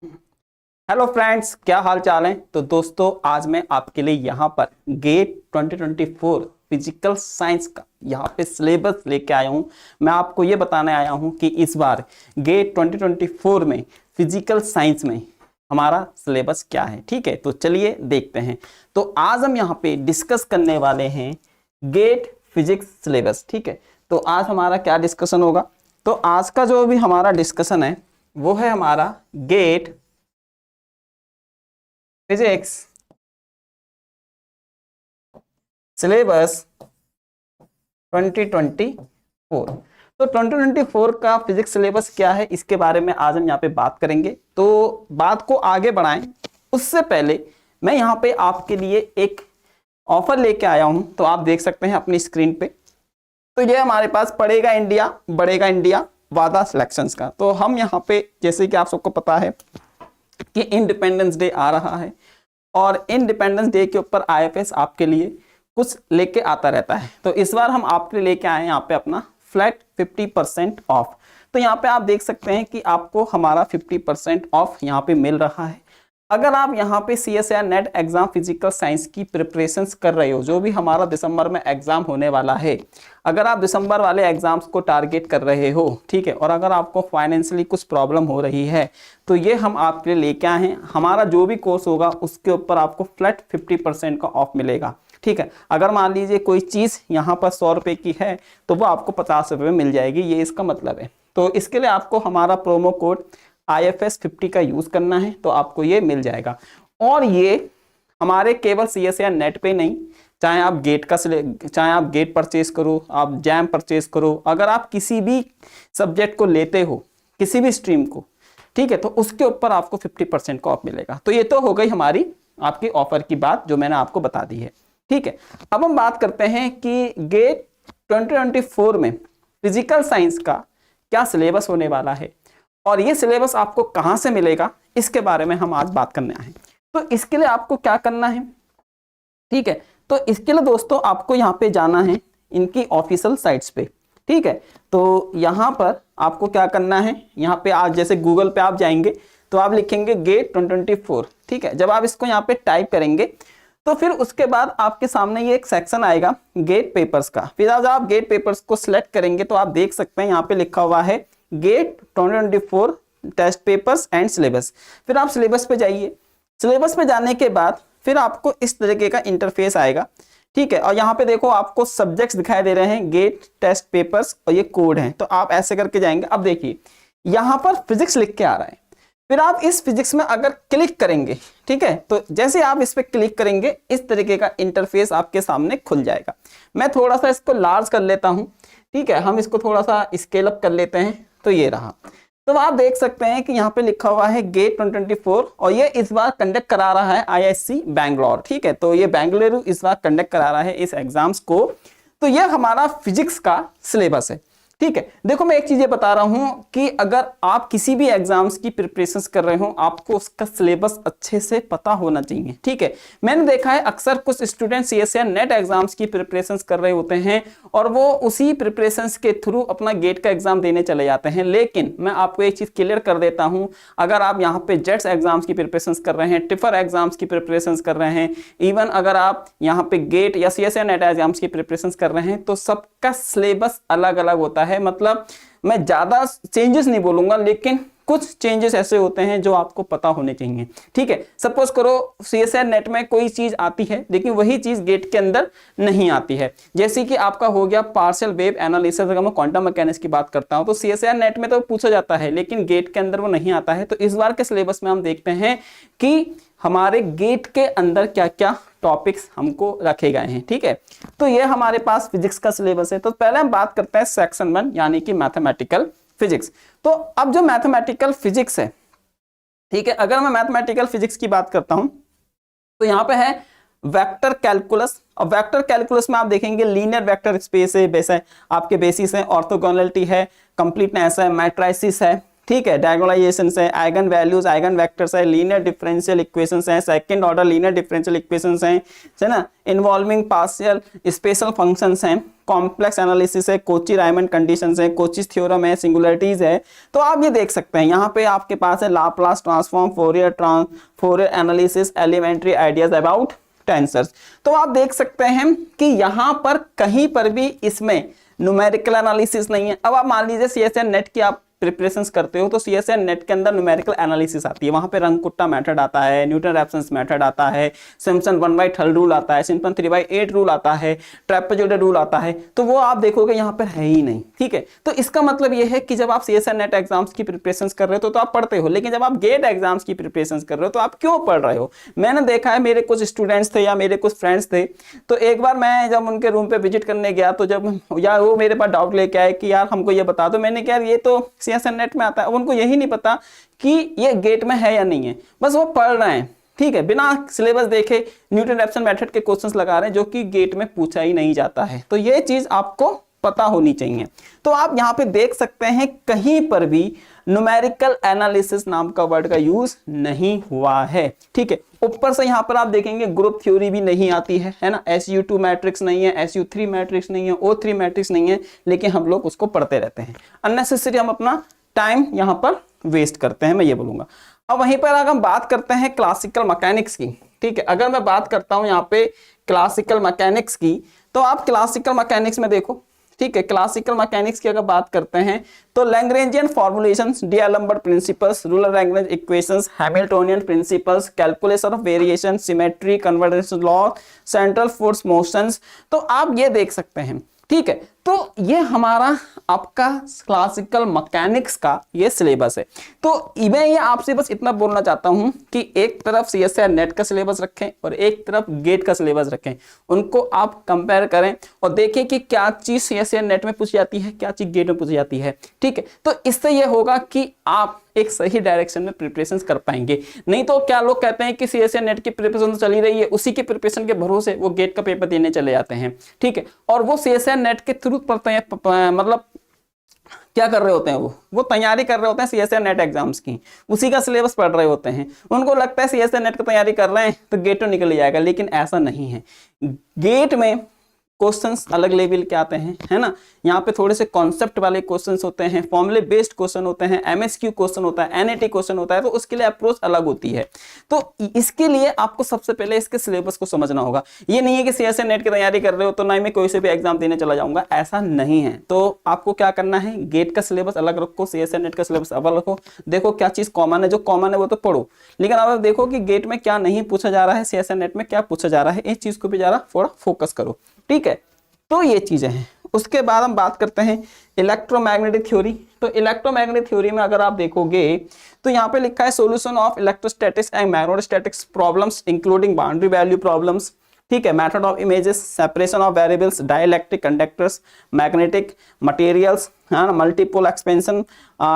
Hello friends, क्या हाल चाल है। तो दोस्तों, आज मैं आपके लिए यहाँ पर गेट 2024 फिजिकल साइंस का यहाँ पे सिलेबस लेके आया हूँ। मैं आपको ये बताने आया हूँ कि इस बार गेट 2024 में फिजिकल साइंस में हमारा सिलेबस क्या है। ठीक है, तो चलिए देखते हैं। तो आज हम यहाँ पे डिस्कस करने वाले हैं गेट फिजिक्स सिलेबस। ठीक है, तो आज हमारा क्या डिस्कशन होगा। तो आज का जो भी हमारा डिस्कशन है वो है हमारा गेट फिजिक्स सिलेबस 2024। तो 2024 का फिजिक्स सिलेबस क्या है, इसके बारे में आज हम यहाँ पे बात करेंगे। तो बात को आगे बढ़ाएं उससे पहले मैं यहाँ पे आपके लिए एक ऑफर लेके आया हूँ। तो आप देख सकते हैं अपनी स्क्रीन पे। तो ये हमारे पास पढ़ेगा इंडिया बढ़ेगा इंडिया वादा सिलेक्शंस का। तो हम यहाँ पे, जैसे कि आप सबको पता है कि इंडिपेंडेंस डे आ रहा है और इंडिपेंडेंस डे के ऊपर आईएफएस आपके लिए कुछ लेके आता रहता है। तो इस बार हम आपके लिए लेके आए हैं यहाँ पे अपना फ्लैट 50% ऑफ। तो यहाँ पे आप देख सकते हैं कि आपको हमारा 50% ऑफ यहाँ पे मिल रहा है। अगर आप यहाँ पे CSIR net exam physical science की प्रिपरेशंस कर रहे हो, जो भी हमारा दिसंबर में एग्जाम होने वाला है, अगर आप दिसंबर वाले एग्जाम्स को टारगेट कर रहे हो, ठीक है, और अगर आपको फाइनेंशियली कुछ प्रॉब्लम हो रही है, तो ये हम आपके लिए लेके आए हैं। हमारा जो भी कोर्स होगा उसके ऊपर आपको फ्लैट 50% का ऑफ मिलेगा। ठीक है, अगर मान लीजिए कोई चीज़ यहाँ पर 100 रुपये की है तो वो आपको 50 रुपये में मिल जाएगी, ये इसका मतलब है। तो इसके लिए आपको हमारा प्रोमो कोड IFS 50 का यूज करना है, तो आपको ये मिल जाएगा। और ये हमारे केवल CSIR नेट पे नहीं, चाहे आप गेट परचेज करो, आप जैम परचेज करो, अगर आप किसी भी सब्जेक्ट को लेते हो, किसी भी स्ट्रीम को, ठीक है, तो उसके ऊपर आपको 50% का ऑफ मिलेगा। तो ये तो हो गई हमारी आपकी ऑफर की बात जो मैंने आपको बता दी है। ठीक है, अब हम बात करते हैं कि गेट 2024 में फिजिकल साइंस का क्या सिलेबस होने वाला है और ये सिलेबस आपको कहां से मिलेगा, इसके बारे में हम आज बात करने आए हैं। तो इसके लिए आपको क्या करना है, ठीक है, तो इसके लिए दोस्तों आपको यहाँ पे जाना है इनकी ऑफिशियल साइट्स पे। ठीक है, तो यहाँ पर आपको क्या करना है, यहाँ पे आज जैसे गूगल पे आप जाएंगे तो आप लिखेंगे गेट 2024। ठीक है, जब आप इसको यहाँ पे टाइप करेंगे तो फिर उसके बाद आपके सामने ये एक सेक्शन आएगा गेट पेपर्स का। फिर जब आप गेट पेपर्स को सिलेक्ट करेंगे तो आप देख सकते हैं यहाँ पे लिखा हुआ है GATE 2024 test papers and syllabus. फिर आप सिलेबस पे जाइए। सिलेबस पे जाने के बाद फिर आपको इस तरीके का इंटरफेस आएगा। ठीक है, और यहाँ पे देखो आपको सब्जेक्ट्स दिखाई दे रहे हैं, गेट टेस्ट पेपर्स, और ये कोड है। तो आप ऐसे करके जाएंगे। अब देखिए यहाँ पर फिजिक्स लिख के आ रहा है। फिर आप इस फिजिक्स में अगर क्लिक करेंगे, ठीक है, तो जैसे आप इस पे क्लिक करेंगे इस तरीके का इंटरफेस आपके सामने खुल जाएगा। मैं थोड़ा सा इसको लार्ज कर लेता हूं। ठीक है, हम इसको थोड़ा सा स्केल अप कर लेते हैं। तो ये रहा। तो आप देख सकते हैं कि यहाँ पे लिखा हुआ है गेट 2024 और ये इस बार कंडक्ट करा रहा है IISc बैंगलोर। ठीक है, तो ये बेंगलुरु इस बार कंडक्ट करा रहा है इस एग्जाम्स को। तो ये हमारा फिजिक्स का सिलेबस है। ठीक है, देखो मैं एक चीज ये बता रहा हूं कि अगर आप किसी भी एग्जाम्स की प्रिपरेशंस कर रहे हो, आपको उसका सिलेबस अच्छे से पता होना चाहिए। ठीक है, मैंने देखा है अक्सर कुछ स्टूडेंट CSIR नेट एग्जाम्स की प्रिपरेशंस कर रहे होते हैं और वो उसी प्रिपरेशंस के थ्रू अपना गेट का एग्जाम देने चले जाते हैं। लेकिन मैं आपको एक चीज क्लियर कर देता हूं, अगर आप यहाँ पे जेट्स एग्जाम्स की प्रिपरेशंस कर रहे हैं, टिफर एग्जाम्स की प्रिपरेशंस कर रहे हैं, इवन अगर आप यहाँ पे गेट या CSIR नेट एग्जाम्स की प्रिपरेशंस कर रहे हैं, तो सबका सिलेबस अलग अलग होता है। मतलब मैं ज्यादा चेंजेस नहीं बोलूंगा, लेकिन कुछ चेंजेस ऐसे होते हैं जो आपको पता होने चाहिए। ठीक है, सपोज करो CSIR नेट में कोई चीज आती है लेकिन वही चीज गेट के अंदर नहीं आती है। जैसे कि आपका हो गया पार्शियल वेव एनालिसिस, अगर मैं क्वांटम मैकेनिक्स की बात करता हूं तो CSIR नेट में तो पूछा जाता है लेकिन गेट के अंदर वो नहीं आता है। तो इस बार के सिलेबस में हम देखते हैं कि हमारे गेट के अंदर क्या क्या टॉपिक्स हमको रखे गए हैं। ठीक है, तो ये हमारे पास फिजिक्स का सिलेबस है। तो पहले हम बात करते हैं सेक्शन 1 यानी कि मैथमेटिकल फिजिक्स। तो अब जो मैथमेटिकल फिजिक्स है, ठीक है, अगर मैं मैथमेटिकल फिजिक्स की बात करता हूं तो यहां पे है वेक्टर कैलकुलस। और वेक्टर कैलकुलस में आप देखेंगे लीनियर वेक्टर स्पेस है, आपके बेसिस है, ऑर्थोगोनलिटी है, कंप्लीटनेस है, मैट्रिसेस है। ठीक है, डायगोनलाइजेशन है, आइगन वैल्यूज, आइगन वेक्टर्स है, लीनियर डिफरेंशियल इक्वेशंस हैं, second order linear differential equations हैं, है ना, इन्वॉल्विंग पार्शियल स्पेशल फंक्शंस हैं, कॉम्प्लेक्स एनालिसिस है, कोची रायमंड कंडीशंस है, कोचीज थ्योरम है, सिंगुलरिटीज है। तो आप ये देख सकते हैं यहाँ पे आपके पास है Laplace transform, Fourier analysis, elementary ideas about tensors. तो आप देख सकते हैं कि यहाँ पर कहीं पर भी इसमें न्यूमेरिकल एनालिसिस नहीं है। अब आप मान लीजिए सीएसएन नेट की आप प्रिपरेशंस करते हो तो सीएसएन नेट के अंदर न्यूमेरिकल एनालिसिस आती है, वहां पे रंग-कुट्टा मेथड आता है, न्यूटन रैप्सन मेथड आता है, सिम्पसन 1/3 रूल आता है, सिम्पसन 3/8 रूल आता है, ट्रेपेजॉइडल रूल आता है। तो वो आप देखोगे यहाँ पर है ही नहीं, ठीक है। तो इसका मतलब ये है कि जब आप सीएसएन नेट एग्जाम्स की प्रिपरेशंस कर रहे हो तो आप पढ़ते हो, लेकिन जब आप गेट एग्जाम्स की प्रिपरेशंस कर रहे हो तो आप क्यों पढ़ रहे हो। मैंने देखा है, मेरे कुछ स्टूडेंट्स थे या मेरे कुछ फ्रेंड्स थे, तो एक बार मैं जब उनके रूम पे विजिट करने गया तो जब या वो मेरे पास डाउट लेके आए कि यार हमको ये बता दो, मैंने कहा ये तो सीएसएन नेट में आता है। उनको यही नहीं पता कि ये गेट में है या नहीं है, बस वो पढ़ रहे हैं, ठीक है, बिना सिलेबस देखे न्यूटन रैप्सन मेथड के क्वेश्चंस लगा रहे हैं जो कि गेट में पूछा ही नहीं जाता है। तो ये चीज आपको पता होनी चाहिए। तो आप यहाँ पे देख सकते हैं कहीं पर भी न्यूमेरिकल एनालिसिस नाम का वर्ड का यूज नहीं हुआ है, ठीक है। ऊपर से यहाँ पर आप देखेंगे ग्रुप थ्योरी भी नहीं आती है ना, SU2 मैट्रिक्स नहीं है, SU3 मैट्रिक्स नहीं है, O3 मैट्रिक्स नहीं है, लेकिन हम लोग उसको पढ़ते रहते हैं। अननेसेसरी हम अपना टाइम यहाँ पर वेस्ट करते हैं, मैं ये बोलूंगा। अब वहीं पर अगर हम बात करते हैं क्लासिकल मैकेनिक्स की, ठीक है, अगर मैं बात करता हूं यहाँ पे क्लासिकल मैकेनिक्स की, तो आप क्लासिकल मैकेनिक्स में देखो, ठीक है, क्लासिकल मैकेनिक्स की अगर बात करते हैं तो Lagrangian formulations, D'Alembert principles, ruler Lagrange equations, Hamiltonian principles, calculation of variation, symmetry, convergence law, central force motions, तो आप ये देख सकते हैं, ठीक है। तो ये हमारा आपका क्लासिकल मैकेनिक्स का ये सिलेबस है। तो मैं ये आपसे बस इतना बोलना चाहता हूं कि एक तरफ सीएसएन नेट का सिलेबस रखें और एक तरफ गेट का सिलेबस रखें, उनको आप कंपेयर करें और देखें कि क्या चीज सीएसएन नेट में पूछी जाती है, क्या चीज गेट में पूछी जाती है, ठीक है। तो इससे ये होगा कि आप एक सही डायरेक्शन में प्रिपरेशन कर पाएंगे। नहीं तो क्या लोग कहते हैं कि सीएसएन नेट की प्रिपरेशन चली रही है, उसी की प्रिपरेशन के भरोसे वो गेट का पेपर देने चले जाते हैं, ठीक है। और वो सीएसएन नेट के थ्रू पढ़ते हैं, मतलब क्या कर रहे होते हैं, वो तैयारी कर रहे होते हैं सीएसएन नेट एग्जाम्स की, उसी का सिलेबस पढ़ रहे होते हैं। उनको लगता है सीएसएन नेट की तैयारी कर रहे हैं तो गेट तो निकल जाएगा, लेकिन ऐसा नहीं है। गेट में क्वेश्चंस अलग लेवल के आते हैं, है ना। यहाँ पे थोड़े से कॉन्सेप्ट वाले क्वेश्चंस होते हैं, फॉर्मूले बेस्ड क्वेश्चन होते हैं, एमएसक्यू क्वेश्चन होता है, एनएटी क्वेश्चन होता है, तो उसके लिए अप्रोच अलग होती है। तो इसके लिए आपको सबसे पहले इसके सिलेबस को समझना होगा। ये नहीं है कि सीएसएन नेट की तैयारी कर रहे हो तो ना मैं कोई से भी एग्जाम देने चला जाऊंगा, ऐसा नहीं है। तो आपको क्या करना है, गेट का सिलेबस अलग रखो, सीएसएन नेट का सिलेबस अलग रखो, देखो क्या चीज कॉमन है, जो कॉमन है वो तो पढ़ो, लेकिन अब देखो कि गेट में क्या नहीं पूछा जा रहा है, सीएसएन नेट में क्या पूछा जा रहा है, इस चीज को भी जरा थोड़ा फोकस करो, ठीक है। तो ये चीजें हैं। उसके बाद हम बात करते हैं इलेक्ट्रोमैग्नेटिक थ्योरी। तो इलेक्ट्रोमैग्नेटिक थ्योरी में अगर आप देखोगे तो यहाँ पे लिखा है solution of electrostatics and magnetostatics problems including boundary value problems, ठीक है, method of images, separation of variables, dielectric conductors, magnetic materials, multipole expansion,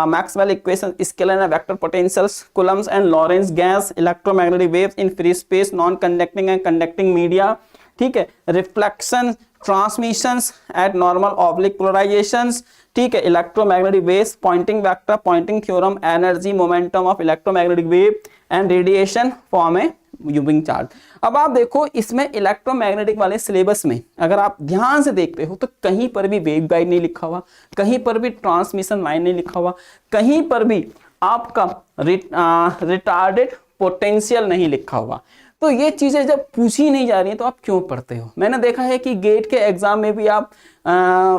Maxwell equation, scalar and vector potentials, Coulomb's and Lorentz gauges, electromagnetic waves in free space, non conducting and conducting media, ठीक है, reflection, transmissions at normal oblique पोलराइजेशंस, ठीक है, electromagnetic waves, Poynting vector, Poynting theorem, energy momentum of electromagnetic wave and radiation form a viewing chart. अब आप देखो इसमें electromagnetic वाले syllabus में अगर आप ध्यान से देखते हो तो कहीं पर भी वेव गाइड नहीं लिखा हुआ, कहीं पर भी ट्रांसमिशन लाइन नहीं लिखा हुआ, कहीं पर भी आपका रिटार्डेड पोटेंशियल नहीं लिखा हुआ। तो ये चीजें जब पूछी नहीं जा रही हैं तो आप क्यों पढ़ते हो। मैंने देखा है कि गेट के एग्जाम में भी आप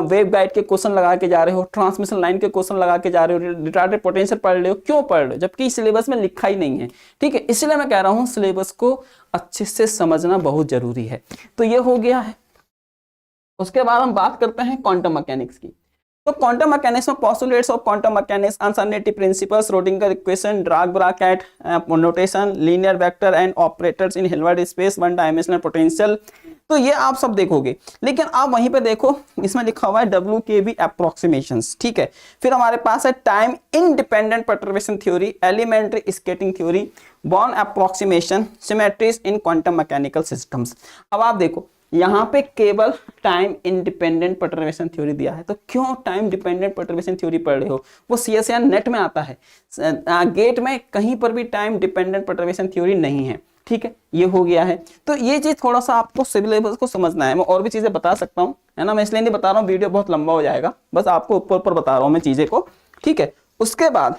वेव गाइड के क्वेश्चन लगा के जा रहे हो, ट्रांसमिशन लाइन के क्वेश्चन लगा के जा रहे हो, रिटार्डेड पोटेंशियल पढ़ रहे हो, क्यों पढ़ रहे हो जबकि सिलेबस में लिखा ही नहीं है, ठीक है। इसलिए मैं कह रहा हूँ सिलेबस को अच्छे से समझना बहुत जरूरी है। तो ये हो गया है। उसके बाद हम बात करते हैं क्वांटम मैकेनिक्स की। तो क्वांटम मैकेनिक्स में postulates of quantum mechanics, uncertainty principle, Schrodinger equation, Dirac bracket notation, linear vector and operators in Hilbert space, one dimensional potential, तो ये आप सब देखोगे। लेकिन आप वहीं पे देखो इसमें लिखा हुआ है WKB अप्रोक्सीमेशंस, ठीक है। फिर हमारे पास है time independent perturbation theory, elementary scattering theory, Born approximation, symmetries in quantum mechanical systems. अब आप देखो यहाँ पे केवल टाइम इंडिपेंडेंट परटर्बेशन थ्योरी दिया है। तो क्यों टाइम डिपेंडेंट परटर्बेशन थ्योरी पढ़ रहे हो? वो CSIR नेट में आता है, गेट में कहीं पर भी टाइम डिपेंडेंट परटर्बेशन थ्योरी नहीं है। ठीक है, ये हो गया है। तो ये चीज थोड़ा सा आपको सिलेबस को समझना है। मैं और भी चीजें बता सकता हूँ, है ना, मैं इसलिए नहीं बता रहा हूँ, वीडियो बहुत लंबा हो जाएगा, बस आपको ऊपर ऊपर बता रहा हूँ मैं चीजें को। ठीक है, उसके बाद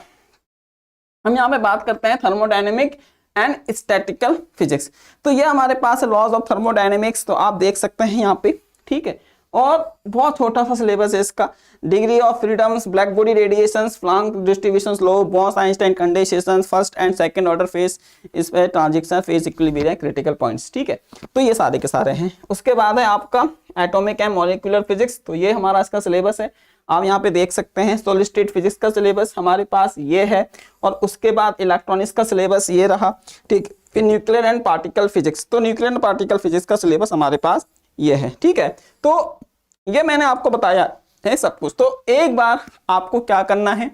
हम यहाँ पे बात करते हैं थर्मोडायनेमिक एंड स्टैटिकल फिजिक्स। तो ये हमारे पास है लॉज ऑफ थर्मोडायनेमिक्स, तो आप देख सकते हैं यहाँ पे। ठीक है, और बहुत छोटा सा सिलेबस है इसका। Degree of freedoms, black body radiations, Planck distributions law, boss Einstein condensation, first and second order phase, इस पे transition phase equilibrium, critical points. ठीक है, तो ये सारे के सारे हैं। उसके बाद है आपका एटॉमिक एंड मॉलिक्यूलर फिजिक्स, तो ये हमारा इसका सिलेबस है। आप यहाँ पे देख सकते हैं सॉलिड स्टेट फिजिक्स का सिलेबस हमारे पास ये है, और उसके बाद इलेक्ट्रॉनिक्स का सिलेबस ये रहा। ठीक, फिर न्यूक्लियर एंड पार्टिकल फिजिक्स, तो न्यूक्लियर एंड पार्टिकल फिजिक्स का सिलेबस हमारे पास ये है। ठीक है, तो ये मैंने आपको बताया है सब कुछ। तो एक बार आपको क्या करना है,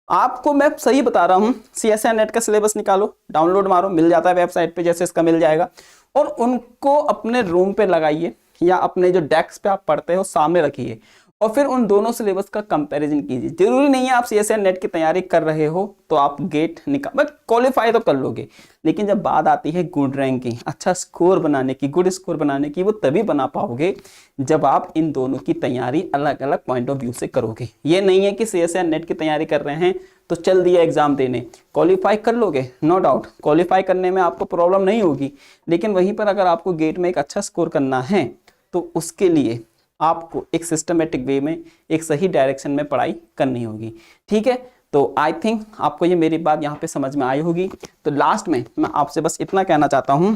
आपको मैं सही बता रहा हूँ, CSIR नेट का सिलेबस निकालो, डाउनलोड मारो, मिल जाता है वेबसाइट पे, जैसे इसका मिल जाएगा, और उनको अपने रूम पे लगाइए या अपने जो डेस्क पे आप पढ़ते हो सामने रखिए, और फिर उन दोनों सिलेबस का कंपैरिजन कीजिए। जरूरी नहीं है आप CSIR नेट की तैयारी कर रहे हो तो आप गेट निकाल क्वालिफाई तो कर लोगे, लेकिन जब बात आती है गुड रैंकिंग, अच्छा स्कोर बनाने की, गुड स्कोर बनाने की, वो तभी बना पाओगे जब आप इन दोनों की तैयारी अलग अलग पॉइंट ऑफ व्यू से करोगे। ये नहीं है कि CSIR नेट की तैयारी कर रहे हैं तो चल दिया एग्जाम देने, क्वालिफाई कर लोगे, नो डाउट क्वालिफाई करने में आपको प्रॉब्लम नहीं होगी, लेकिन वहीं पर अगर आपको गेट में एक अच्छा स्कोर करना है तो उसके लिए आपको एक सिस्टमेटिक वे में, एक सही डायरेक्शन में पढ़ाई करनी होगी। ठीक है, तो आई थिंक आपको ये मेरी बात यहाँ पे समझ में आई होगी। तो लास्ट में मैं आपसे बस इतना कहना चाहता हूँ,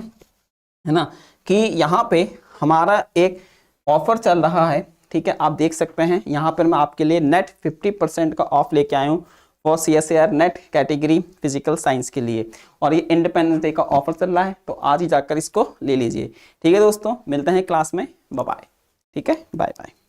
है ना, कि यहाँ पे हमारा एक ऑफर चल रहा है। ठीक है, आप देख सकते हैं यहाँ पर मैं आपके लिए नेट 50% का ऑफ लेके आया हूँ और CSIR net category physical science के लिए, और ये इंडिपेंडेंस डे का ऑफर चल रहा है, तो आज ही जाकर इसको ले लीजिए। ठीक है दोस्तों, मिलते हैं क्लास में, बाय बाय। ठीक है, बाय बाय।